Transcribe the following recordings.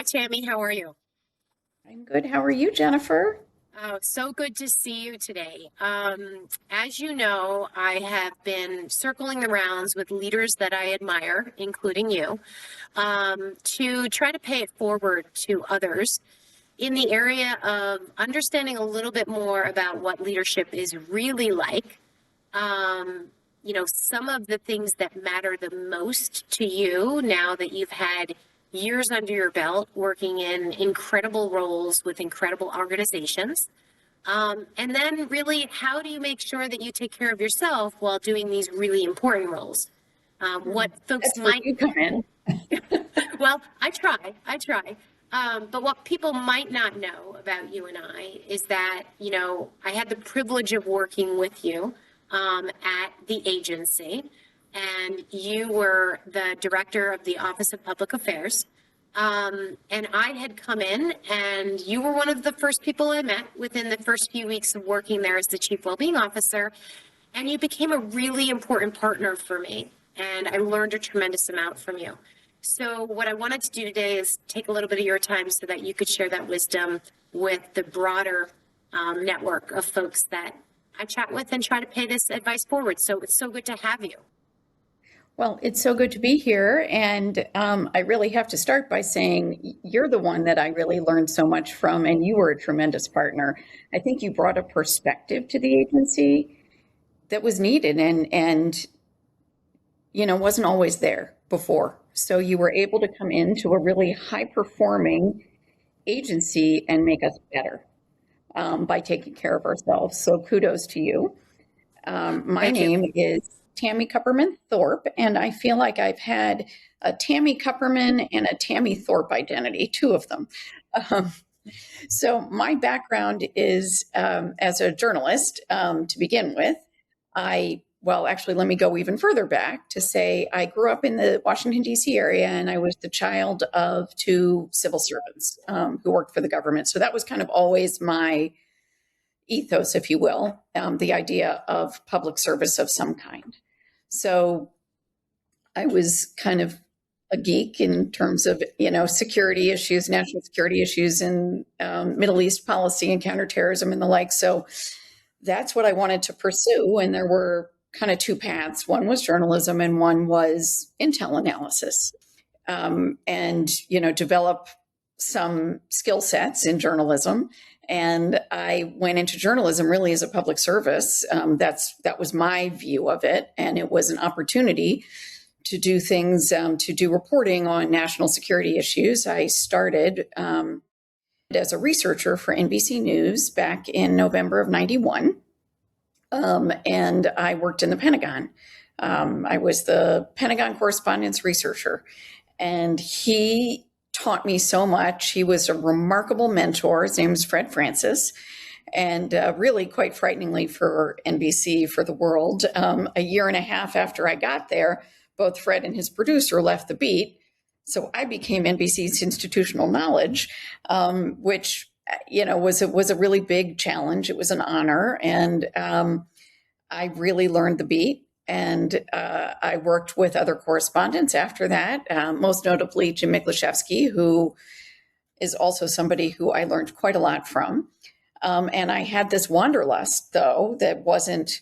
Tammy. How are you? I'm good. How are you, Jennifer? Oh, so good to see you today. As you know, I have been circling the rounds with leaders that I admire, including you, to try to pay it forward to others in the area of understanding a little bit more about what leadership is really like. Um, some of the things that matter the most to you now that you've had years under your belt working in incredible roles with incredible organizations. And then really, how do you make sure that you take care of yourself while doing these really important roles? What folks That's where might, you come in. well, I try. But what people might not know about you and I is that, I had the privilege of working with you at the agency, and you were the director of the Office of Public Affairs. And I had come in, and you were one of the first people I met within the first few weeks of working there as the Chief Wellbeing Officer. And you became a really important partner for me. And I learned a tremendous amount from you. So, what I wanted to do today is take a little bit of your time so that you could share that wisdom with the broader network of folks that I chat with and try to pay this advice forward. So, it's so good to have you. Well, it's so good to be here. And I really have to start by saying you're the one that I really learned so much from, and you were a tremendous partner. I think you brought a perspective to the agency that was needed and wasn't always there before. So you were able to come into a really high performing agency and make us better by taking care of ourselves. So kudos to you. My Thank you. name is Tammy Kupperman Thorp, and I feel like I've had a Tammy Kupperman and a Tammy Thorp identity, two of them. Um, so my background is as a journalist to begin with. Actually, let me go even further back to say I grew up in the Washington, D.C. area, and I was the child of two civil servants who worked for the government. So that was kind of always my ethos, if you will, the idea of public service of some kind. So I was kind of a geek in terms of, security issues, national security issues, and Middle East policy and counterterrorism and the like. So that's what I wanted to pursue. And there were kind of two paths. One was journalism and one was intel analysis. Develop some skill sets in journalism. And I went into journalism really as a public service. That was my view of it. And it was an opportunity to do things, to do reporting on national security issues. I started as a researcher for NBC News back in November of 91. And I worked in the Pentagon. I was the Pentagon correspondence researcher. And he taught me so much. He was a remarkable mentor. His name is Fred Francis. And really, quite frighteningly for NBC, for the world, a year and a half after I got there, both Fred and his producer left the beat. So I became NBC's institutional knowledge, which was a really big challenge. It was an honor, and I really learned the beat. And I worked with other correspondents after that, most notably Jim Miklashevsky, who is also somebody who I learned quite a lot from. And I had this wanderlust, though, that wasn't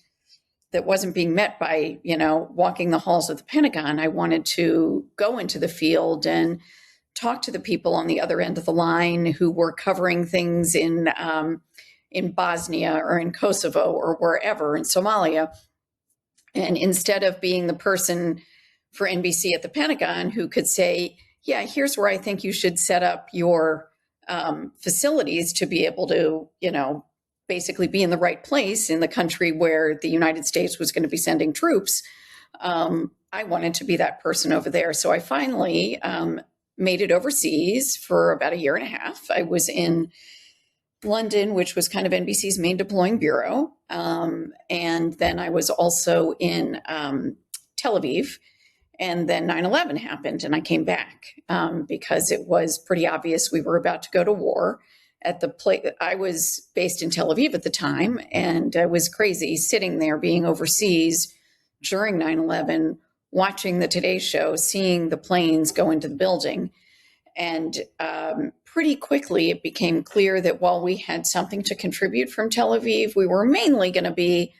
being met by, walking the halls of the Pentagon. I wanted to go into the field and talk to the people on the other end of the line who were covering things in Bosnia or in Kosovo or wherever, in Somalia. And instead of being the person for NBC at the Pentagon who could say, yeah, here's where I think you should set up your facilities to be able to, basically be in the right place in the country where the United States was going to be sending troops, I wanted to be that person over there. So I finally made it overseas for about a year and a half. I was in London, which was kind of NBC's main deploying bureau. And then I was also in Tel Aviv. And then 9/11 happened and I came back because it was pretty obvious we were about to go to war. I was based in Tel Aviv at the time, and it was crazy sitting there being overseas during 9/11, watching the Today Show, seeing the planes go into the building. And pretty quickly, it became clear that while we had something to contribute from Tel Aviv, we were mainly going to be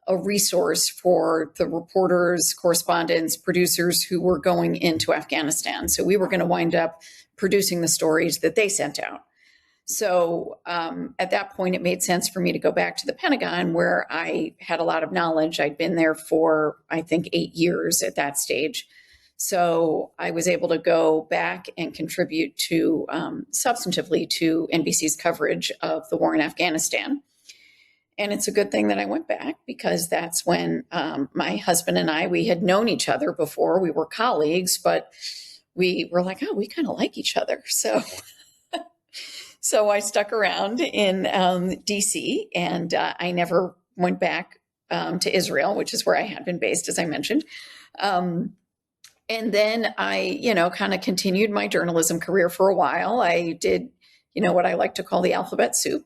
a resource for the reporters, correspondents, producers who were going into Afghanistan. So we were going to wind up producing the stories that they sent out. So at that point, it made sense for me to go back to the Pentagon, where I had a lot of knowledge. I'd been there for, I think, 8 years at that stage. So I was able to go back and contribute to substantively to NBC's coverage of the war in Afghanistan. And it's a good thing that I went back, because that's when my husband and I, we had known each other before. We were colleagues, but we were like, oh, we kind of like each other. So I stuck around in DC, and I never went back to Israel, which is where I had been based, as I mentioned. And then I, kind of continued my journalism career for a while. I did, what I like to call the alphabet soup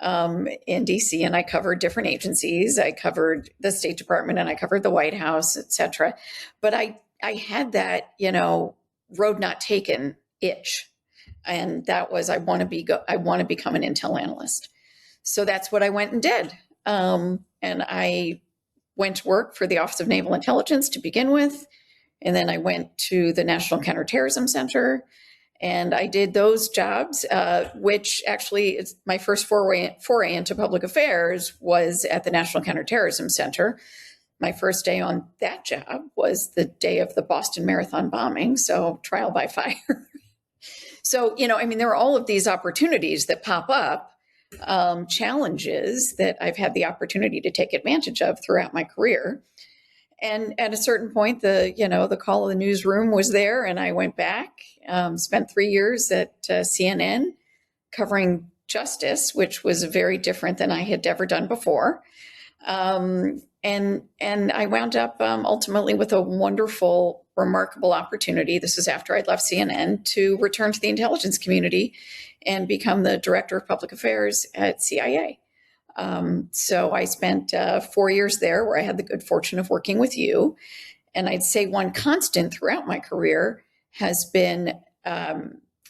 in DC, and I covered different agencies. I covered the State Department, and I covered the White House, et cetera. But I had that, road not taken itch. And that was, I want to become an intel analyst. So that's what I went and did. And I went to work for the Office of Naval Intelligence to begin with. And then I went to the National Counterterrorism Center, and I did those jobs, which actually is my first foray into public affairs was at the National Counterterrorism Center. My first day on that job was the day of the Boston Marathon bombing, so trial by fire. So, there are all of these opportunities that pop up, challenges that I've had the opportunity to take advantage of throughout my career. And at a certain point, the call of the newsroom was there, and I went back, spent 3 years at CNN covering justice, which was very different than I had ever done before. And I wound up ultimately with a wonderful, remarkable opportunity. This was after I'd left CNN, to return to the intelligence community and become the director of public affairs at CIA. So I spent 4 years there, where I had the good fortune of working with you. And I'd say one constant throughout my career has been,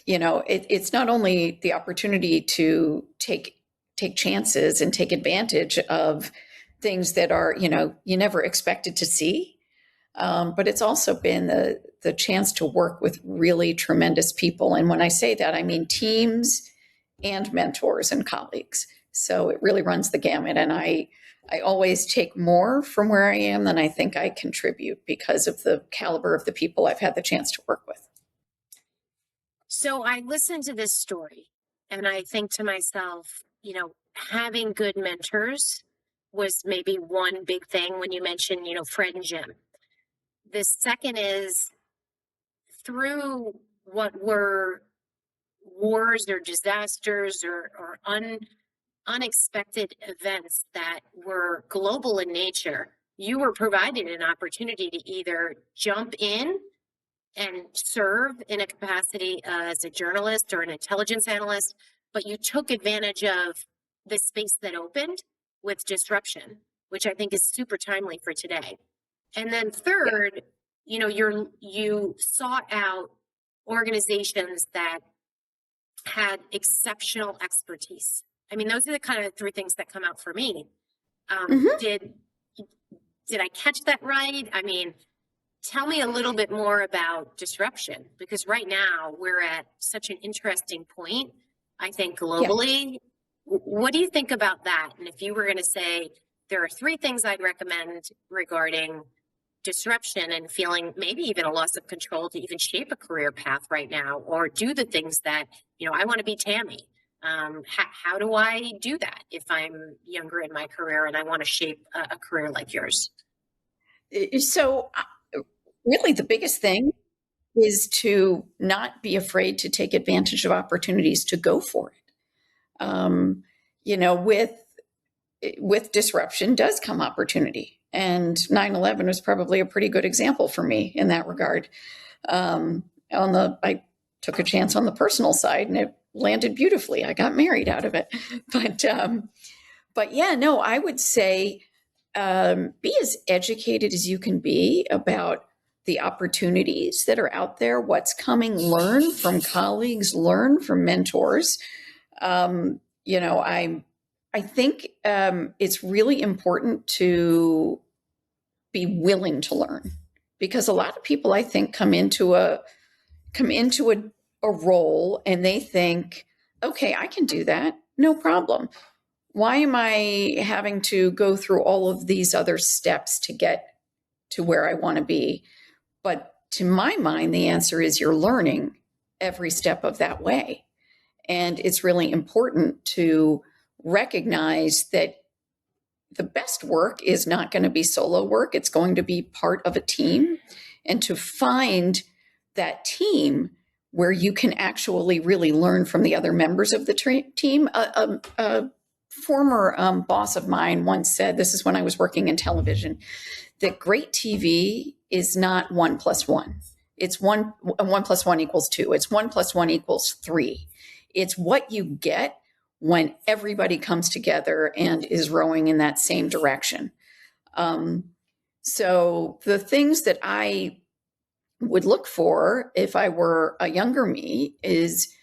it's not only the opportunity to take chances and take advantage of things that are, you never expected to see, but it's also been the chance to work with really tremendous people. And when I say that, I mean teams and mentors and colleagues. So it really runs the gamut. And I always take more from where I am than I think I contribute, because of the caliber of the people I've had the chance to work with. So I listened to this story, and I think to myself, having good mentors was maybe one big thing when you mentioned, Fred and Jim. The second is, through what were wars or disasters or unexpected events that were global in nature, you were provided an opportunity to either jump in and serve in a capacity as a journalist or an intelligence analyst, but you took advantage of the space that opened with disruption, which I think is super timely for today. And then third, you sought out organizations that had exceptional expertise. I mean, those are the kind of three things that come out for me. Did I catch that right? I mean, tell me a little bit more about disruption, because right now we're at such an interesting point, I think, globally. Yeah. What do you think about that? And if you were going to say, there are three things I'd recommend regarding disruption and feeling maybe even a loss of control to even shape a career path right now, or do the things that, I want to be Tammy. How do I do that if I'm younger in my career and I want to shape a career like yours? So really the biggest thing is to not be afraid to take advantage of opportunities, to go for it. With disruption does come opportunity. And 9/11 was probably a pretty good example for me in that regard. I took a chance on the personal side, and it landed beautifully. I got married out of it. But yeah, no, I would say be as educated as you can be about the opportunities that are out there, what's coming, learn from colleagues, learn from mentors. You know, I think it's really important to be willing to learn, because a lot of people, I think, come into a role and they think, okay, I can do that, no problem. Why am I having to go through all of these other steps to get to where I want to be? But to my mind, the answer is you're learning every step of that way. And it's really important to recognize that the best work is not going to be solo work. It's going to be part of a team, and to find that team where you can actually really learn from the other members of the team. A former boss of mine once said, this is when I was working in television, that great TV is not 1+1. It's 1 + 1 = 2. It's 1 + 1 = 3. It's what you get when everybody comes together and is rowing in that same direction. So the things that I would look for if I were a younger me is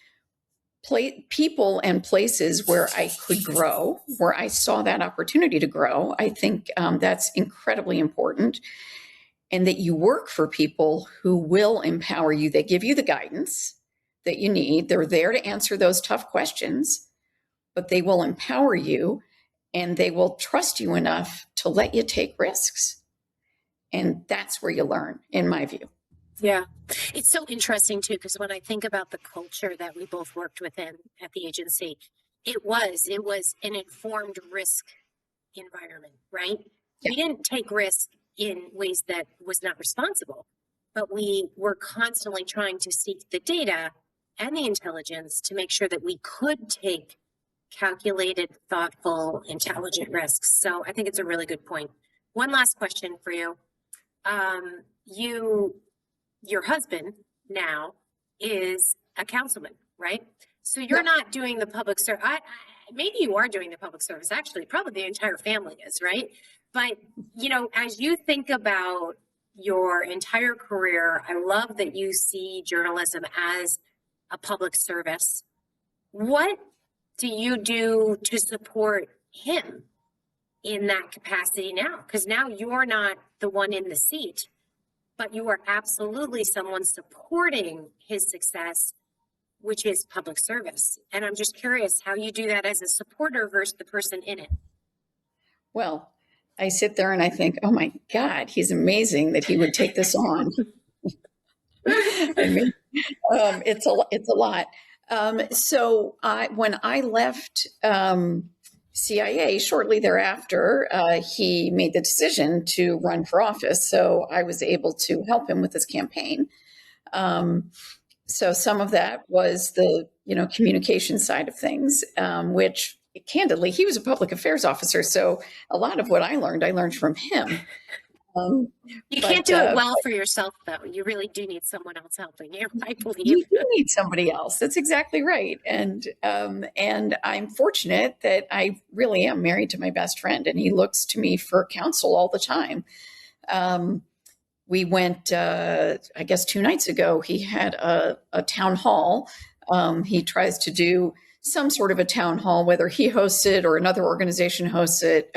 people and places where I could grow, where I saw that opportunity to grow. I think that's incredibly important. And that you work for people who will empower you. They give you the guidance that you need. They're there to answer those tough questions, but they will empower you and they will trust you enough to let you take risks. And that's where you learn, in my view. Yeah. It's so interesting too, because when I think about the culture that we both worked within at the agency, it was an informed risk environment, right? Yeah. We didn't take risk in ways that was not responsible, but we were constantly trying to seek the data and the intelligence to make sure that we could take calculated, thoughtful, intelligent risks. So I think it's a really good point. One last question for you. Your husband now is a councilman, right? So you're not doing the public service. Maybe you are doing the public service. Actually, probably the entire family is, right? But, you know, as you think about your entire career, I love that you see journalism as a public service. What do you do to support him in that capacity now? Because now you're not the one in the seat, but you are absolutely someone supporting his success, which is public service. And I'm just curious how you do that as a supporter versus the person in it. Well, I sit there and I think, oh my God, he's amazing that he would take this on. I mean, it's a lot. So when I left CIA shortly thereafter, he made the decision to run for office. So I was able to help him with his campaign. So some of that was the communication side of things, which candidly, he was a public affairs officer. So a lot of what I learned from him. You can't do it well for yourself, though. You really do need someone else helping you, I believe. You do need somebody else. That's exactly right. And I'm fortunate that I really am married to my best friend, and he looks to me for counsel all the time. We went, I guess 2 nights ago, he had a town hall. He tries to do some sort of a town hall, whether he hosts it or another organization hosts it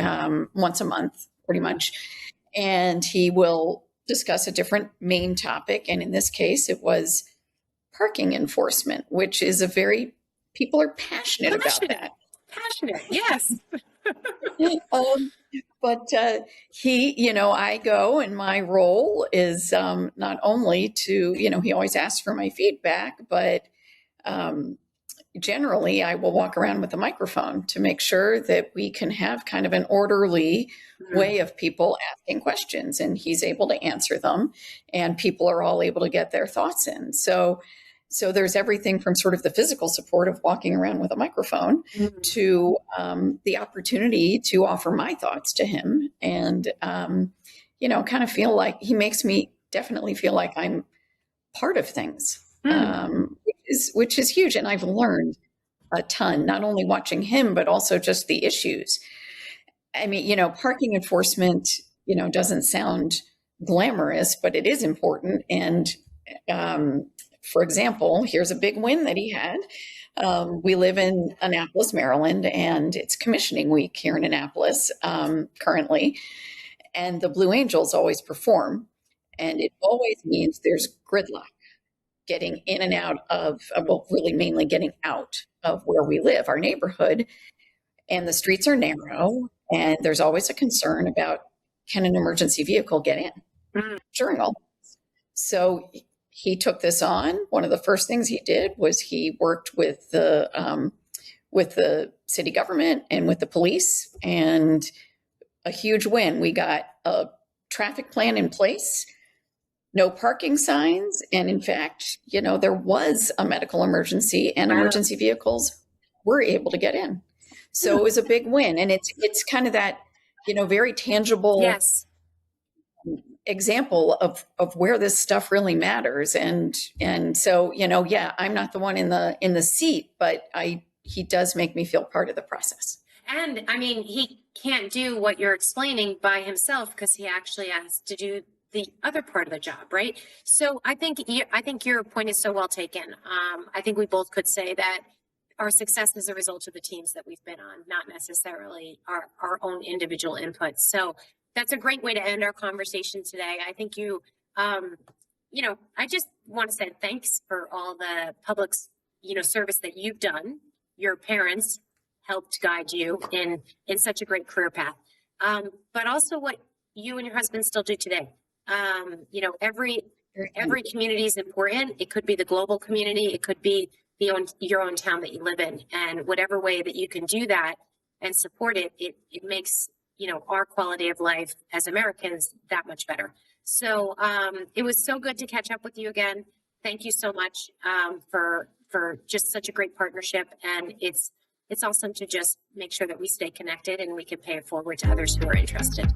once a month, pretty much. And he will discuss a different main topic. And in this case, it was parking enforcement, which is people are passionate about that. Passionate, yes. But I go, and my role is not only to, he always asks for my feedback, but generally I will walk around with a microphone to make sure that we can have kind of an orderly way of people asking questions, and he's able to answer them, and people are all able to get their thoughts in. So there's everything from sort of the physical support of walking around with a microphone to the opportunity to offer my thoughts to him, and kind of feel like he makes me definitely feel like I'm part of things. Which is huge. And I've learned a ton, not only watching him, but also just the issues. I mean, parking enforcement, doesn't sound glamorous, but it is important. And for example, here's a big win that he had. We live in Annapolis, Maryland, and it's commissioning week here in Annapolis currently. And the Blue Angels always perform, and it always means there's gridlock getting in and out of, well, really mainly getting out of where we live, our neighborhood. And the streets are narrow, and there's always a concern about, can an emergency vehicle get in during all this? So he took this on. One of the first things he did was he worked with the city government and with the police, and a huge win. We got a traffic plan in place, no parking signs, and in fact, there was a medical emergency, and emergency vehicles were able to get in. So it was a big win, and it's kind of that very tangible Yes. example of where this stuff really matters. And so yeah, I'm not the one in the seat, but he does make me feel part of the process. And I mean, he can't do what you're explaining by himself because he actually has to do the other part of the job, right? So I think your point is so well taken. I think we both could say that our success is a result of the teams that we've been on, not necessarily our own individual inputs. So that's a great way to end our conversation today. I think I just want to say thanks for all the public, service that you've done. Your parents helped guide you in such a great career path. But also what you and your husband still do today. Every community is important. It could be the global community. It could be your own town that you live in. And whatever way that you can do that and support it, it makes, our quality of life as Americans that much better. So it was so good to catch up with you again. Thank you so much for just such a great partnership. And it's awesome to just make sure that we stay connected and we can pay it forward to others who are interested.